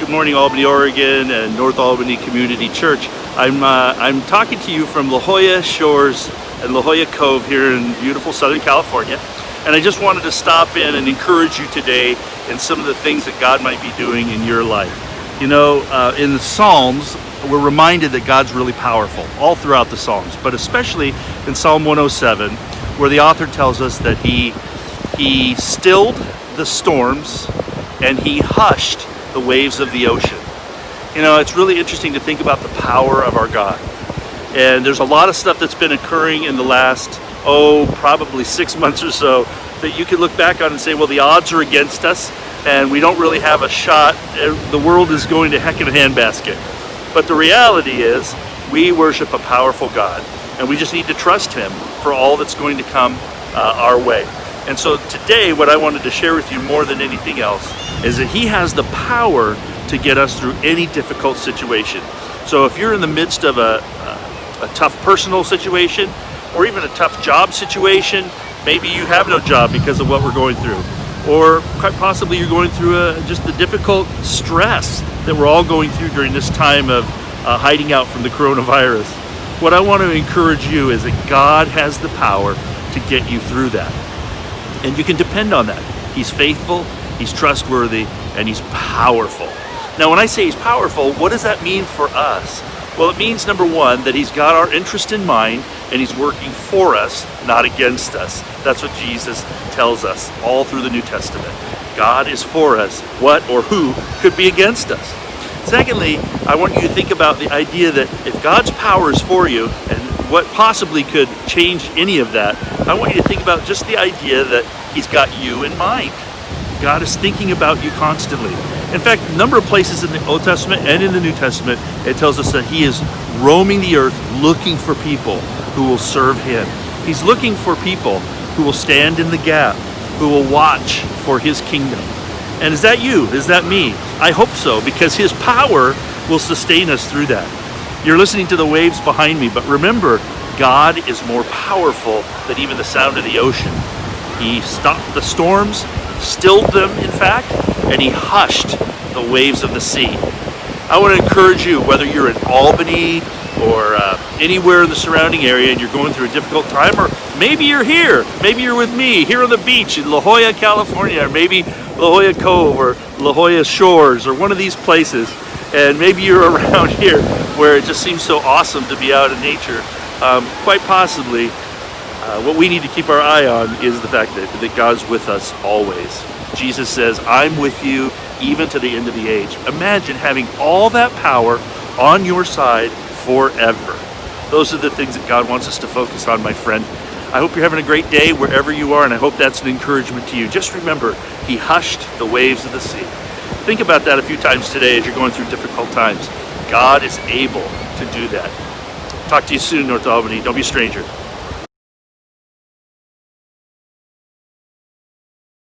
Good morning, Albany, Oregon, and North Albany Community Church. I'm talking to you from La Jolla Shores and La Jolla Cove here in beautiful Southern California. And I just wanted to stop in and encourage you today in some of the things that God might be doing in your life. You know, in the Psalms, we're reminded that God's really powerful all throughout the Psalms, but especially in Psalm 107, where the author tells us that he stilled the storms and he hushed the waves of the ocean. You know, it's really interesting to think about the power of our God. And there's a lot of stuff that's been occurring in the last, probably 6 months or so, that you could look back on and say, well, the odds are against us and we don't really have a shot. The world is going to heck in a handbasket. But the reality is we worship a powerful God, and we just need to trust him for all that's going to come our way. And so today, what I wanted to share with you more than anything else is that he has the power to get us through any difficult situation. So if you're in the midst of a tough personal situation, or even a tough job situation, maybe you have no job because of what we're going through, or quite possibly you're going through just the difficult stress that we're all going through during this time of hiding out from the coronavirus. What I want to encourage you is that God has the power to get you through that. And you can depend on that. He's faithful, he's trustworthy, and he's powerful. Now, when I say he's powerful, what does that mean for us? Well, it means, number one, that he's got our interest in mind and he's working for us, not against us. That's what Jesus tells us all through the New Testament. God is for us. What or who could be against us? Secondly, I want you to think about the idea that if God's power is for you, and what possibly could change any of that, I want you to think about just the idea that he's got you in mind. God is thinking about you constantly. In fact, a number of places in the Old Testament and in the New Testament, it tells us that he is roaming the earth looking for people who will serve him. He's looking for people who will stand in the gap, who will watch for his kingdom. And is that you? Is that me? I hope so, because his power will sustain us through that. You're listening to the waves behind me, but remember, God is more powerful than even the sound of the ocean. He stopped the storms, stilled them, in fact, and he hushed the waves of the sea. I want to encourage you, whether you're in Albany or anywhere in the surrounding area and you're going through a difficult time, or maybe you're here, maybe you're with me here on the beach in La Jolla, California, or maybe La Jolla Cove or La Jolla Shores or one of these places, and maybe you're around here where it just seems so awesome to be out in nature. Quite possibly, what we need to keep our eye on is the fact that God's with us always. Jesus says, I'm with you even to the end of the age. Imagine having all that power on your side forever. Those are the things that God wants us to focus on, my friend. I hope you're having a great day wherever you are, and I hope that's an encouragement to you. Just remember, he hushed the waves of the sea. Think about that a few times today as you're going through difficult times. God is able to do that. Talk to you soon, North Albany. Don't be a stranger.